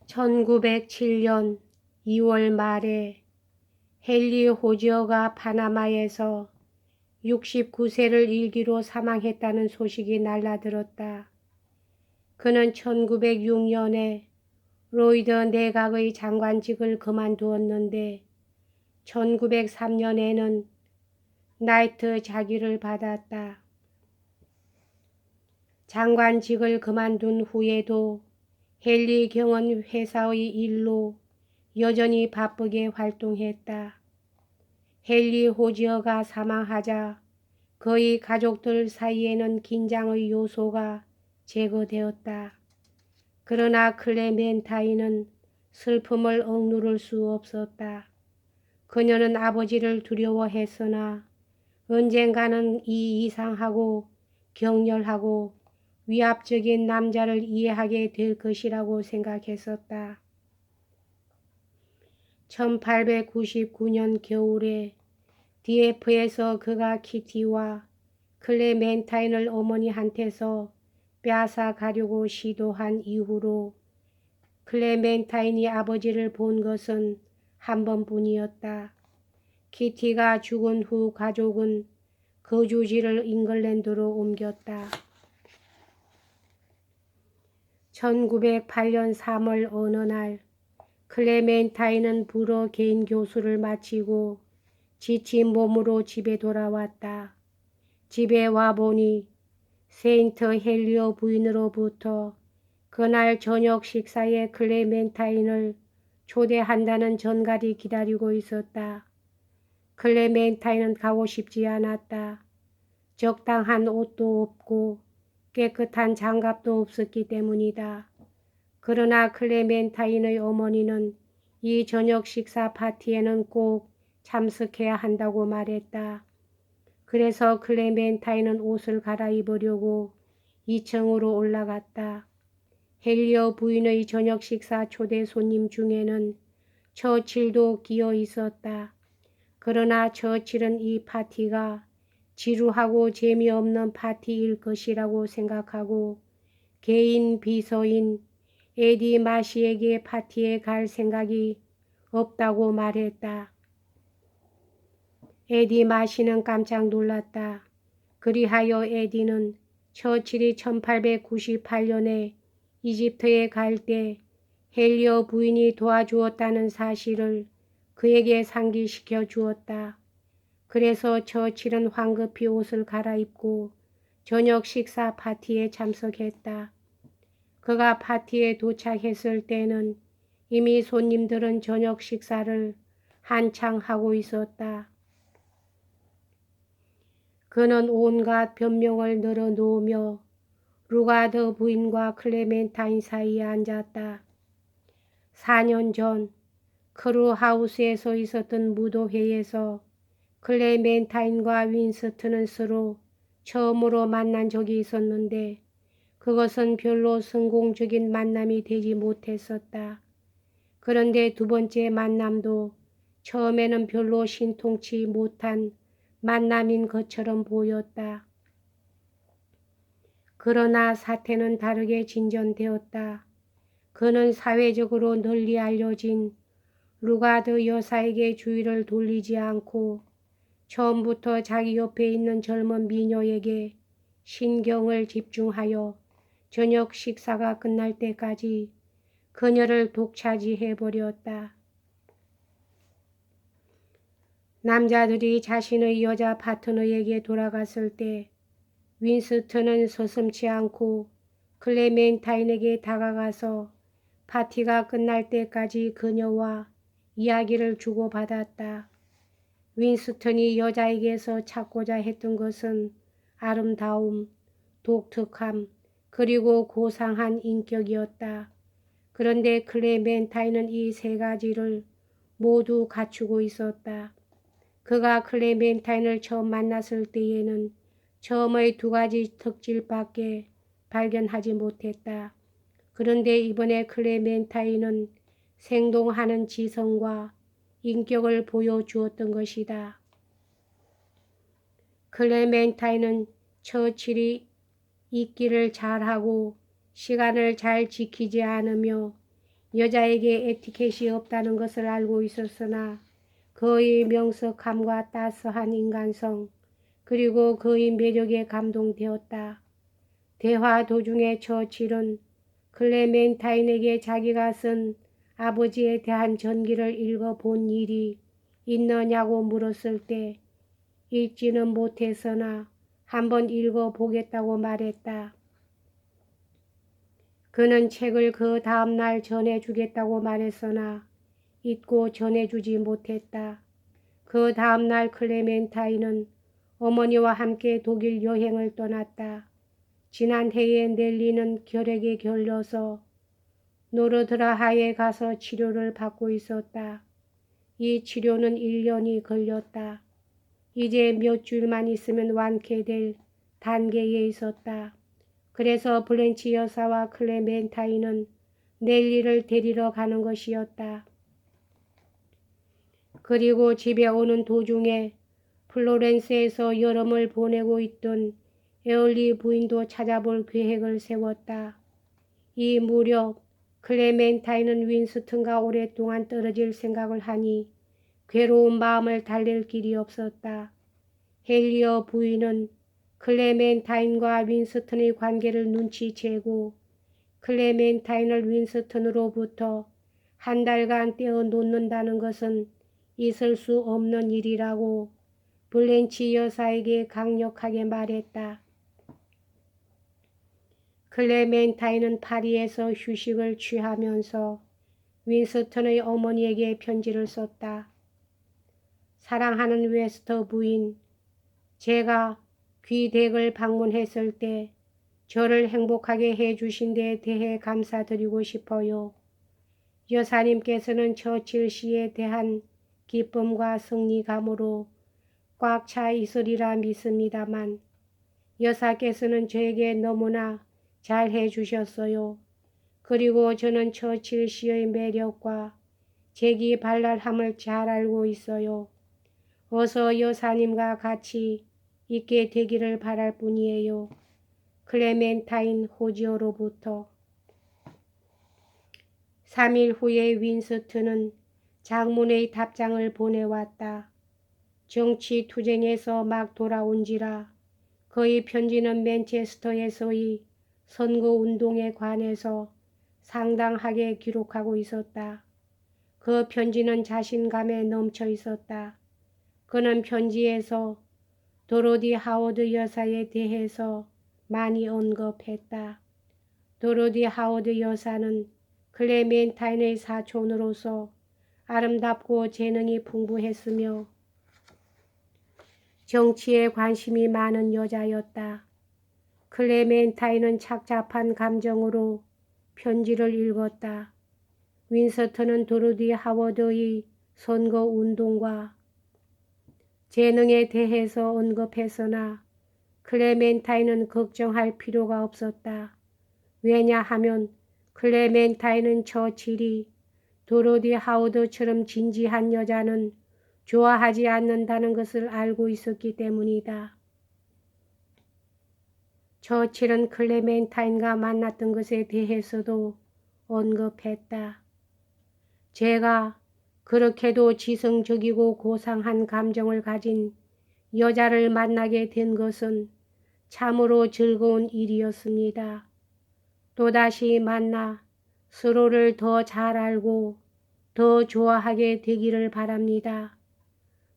1907년 2월 말에 헨리 호지어가 파나마에서 69세를 일기로 사망했다는 소식이 날라들었다. 그는 1906년에 로이드 내각의 장관직을 그만두었는데 1903년에는 나이트 자기를 받았다. 장관직을 그만둔 후에도 헨리 경은 회사의 일로 여전히 바쁘게 활동했다. 헨리 호지어가 사망하자 그의 가족들 사이에는 긴장의 요소가 제거되었다. 그러나 클레멘타인은 슬픔을 억누를 수 없었다. 그녀는 아버지를 두려워했으나 언젠가는 이 이상하고 격렬하고 위압적인 남자를 이해하게 될 것이라고 생각했었다. 1899년 겨울에 디에프에서 그가 키티와 클레멘타인을 어머니한테서 빼앗아 가려고 시도한 이후로 클레멘타인이 아버지를 본 것은 한 번뿐이었다. 키티가 죽은 후 가족은 거주지를 잉글랜드로 옮겼다. 1908년 3월 어느 날 클레멘타인은 불어 개인 교수를 마치고 지친 몸으로 집에 돌아왔다. 집에 와보니 세인트 헬리오 부인으로부터 그날 저녁 식사에 클레멘타인을 초대한다는 전갈이 기다리고 있었다. 클레멘타인은 가고 싶지 않았다. 적당한 옷도 없고 깨끗한 장갑도 없었기 때문이다. 그러나 클레멘타인의 어머니는 이 저녁 식사 파티에는 꼭 참석해야 한다고 말했다. 그래서 클레멘타인은 옷을 갈아입으려고 2층으로 올라갔다. 헬리오 부인의 저녁 식사 초대 손님 중에는 처칠도 끼어 있었다. 그러나 처칠은 이 파티가 지루하고 재미없는 파티일 것이라고 생각하고 개인 비서인 에디 마시에게 파티에 갈 생각이 없다고 말했다. 에디 마시는 깜짝 놀랐다. 그리하여 에디는 처칠이 1898년에 이집트에 갈 때 헬리오 부인이 도와주었다는 사실을 그에게 상기시켜 주었다. 그래서 처칠은 황급히 옷을 갈아입고 저녁 식사 파티에 참석했다. 그가 파티에 도착했을 때는 이미 손님들은 저녁 식사를 한창 하고 있었다. 그는 온갖 변명을 늘어놓으며 루가드 부인과 클레멘타인 사이에 앉았다. 4년 전 크루하우스에서 있었던 무도회에서 클레멘타인과 윈스턴은 서로 처음으로 만난 적이 있었는데 그것은 별로 성공적인 만남이 되지 못했었다. 그런데 두 번째 만남도 처음에는 별로 신통치 못한 만남인 것처럼 보였다. 그러나 사태는 다르게 진전되었다. 그는 사회적으로 널리 알려진 루가드 여사에게 주의를 돌리지 않고 처음부터 자기 옆에 있는 젊은 미녀에게 신경을 집중하여 저녁 식사가 끝날 때까지 그녀를 독차지해버렸다. 남자들이 자신의 여자 파트너에게 돌아갔을 때 윈스턴은 서슴지 않고 클레멘타인에게 다가가서 파티가 끝날 때까지 그녀와 이야기를 주고받았다. 윈스턴이 여자에게서 찾고자 했던 것은 아름다움, 독특함, 그리고 고상한 인격이었다. 그런데 클레멘타인은 이 세 가지를 모두 갖추고 있었다. 그가 클레멘타인을 처음 만났을 때에는 처음의 두 가지 특질밖에 발견하지 못했다. 그런데 이번에 클레멘타인은 생동하는 지성과 인격을 보여주었던 것이다. 클레멘타인은 처칠이 잊기를 잘하고 시간을 잘 지키지 않으며 여자에게 에티켓이 없다는 것을 알고 있었으나 그의 명석함과 따스한 인간성 그리고 그의 매력에 감동되었다. 대화 도중에 처칠은 클레멘타인에게 자기가 쓴 아버지에 대한 전기를 읽어본 일이 있느냐고 물었을 때 읽지는 못했으나 한번 읽어보겠다고 말했다. 그는 책을 그 다음날 전해주겠다고 말했으나 잊고 전해주지 못했다. 그 다음날 클레멘타인은 어머니와 함께 독일 여행을 떠났다. 지난해에 넬리는 결핵에 걸려서 노르드라하에 가서 치료를 받고 있었다. 이 치료는 1년이 걸렸다. 이제 몇 주일만 있으면 완쾌될 단계에 있었다. 그래서 블렌치 여사와 클레멘타인은 넬리를 데리러 가는 것이었다. 그리고 집에 오는 도중에 플로렌스에서 여름을 보내고 있던 에올리 부인도 찾아볼 계획을 세웠다. 이 무렵 클레멘타인은 윈스턴과 오랫동안 떨어질 생각을 하니 괴로운 마음을 달랠 길이 없었다. 헬리어 부인은 클레멘타인과 윈스턴의 관계를 눈치채고 클레멘타인을 윈스턴으로부터 한 달간 떼어놓는다는 것은 있을 수 없는 일이라고 블렌치 여사에게 강력하게 말했다. 클레멘타인은 파리에서 휴식을 취하면서 윈스턴의 어머니에게 편지를 썼다. 사랑하는 웨스터 부인, 제가 귀댁을 방문했을 때 저를 행복하게 해주신 데 대해 감사드리고 싶어요. 여사님께서는 처칠 씨에 대한 기쁨과 승리감으로 꽉 차 있으리라 믿습니다만 여사께서는 저에게 너무나 잘 해주셨어요. 그리고 저는 처칠 씨의 매력과 재기발랄함을 잘 알고 있어요. 어서 여사님과 같이 있게 되기를 바랄 뿐이에요. 클레멘타인 호지어로부터. 3일 후에 윈스턴은 장문의 답장을 보내왔다. 정치투쟁에서 막 돌아온지라 그의 편지는 맨체스터에서의 선거운동에 관해서 상당하게 기록하고 있었다. 그 편지는 자신감에 넘쳐 있었다. 그는 편지에서 도로디 하워드 여사에 대해서 많이 언급했다. 도로디 하워드 여사는 클레멘타인의 사촌으로서 아름답고 재능이 풍부했으며 정치에 관심이 많은 여자였다. 클레멘타인은 착잡한 감정으로 편지를 읽었다. 윈스턴은 도로디 하워드의 선거운동과 재능에 대해서 언급했으나 클레멘타인은 걱정할 필요가 없었다. 왜냐하면 클레멘타인은 처칠이 도로디 하워드처럼 진지한 여자는 좋아하지 않는다는 것을 알고 있었기 때문이다. 처칠은 클레멘타인과 만났던 것에 대해서도 언급했다. 제가 그렇게도 지성적이고 고상한 감정을 가진 여자를 만나게 된 것은 참으로 즐거운 일이었습니다. 또다시 만나 서로를 더 잘 알고 더 좋아하게 되기를 바랍니다.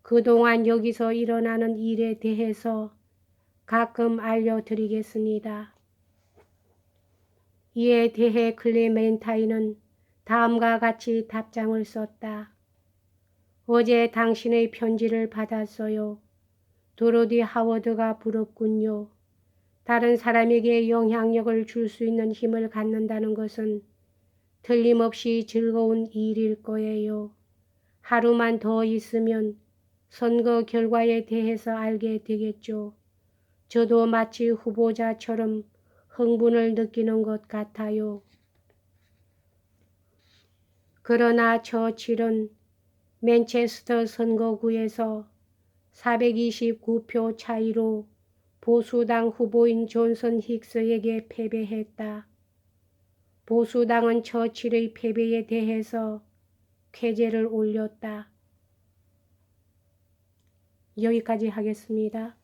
그동안 여기서 일어나는 일에 대해서 가끔 알려드리겠습니다. 이에 대해 클레멘타인은 다음과 같이 답장을 썼다. 어제 당신의 편지를 받았어요. 도로디 하워드가 부럽군요. 다른 사람에게 영향력을 줄 수 있는 힘을 갖는다는 것은 틀림없이 즐거운 일일 거예요. 하루만 더 있으면 선거 결과에 대해서 알게 되겠죠. 저도 마치 후보자처럼 흥분을 느끼는 것 같아요. 그러나 처칠은 맨체스터 선거구에서 429표 차이로 보수당 후보인 존슨 힉스에게 패배했다. 보수당은 처칠의 패배에 대해서 쾌재를 올렸다. 여기까지 하겠습니다.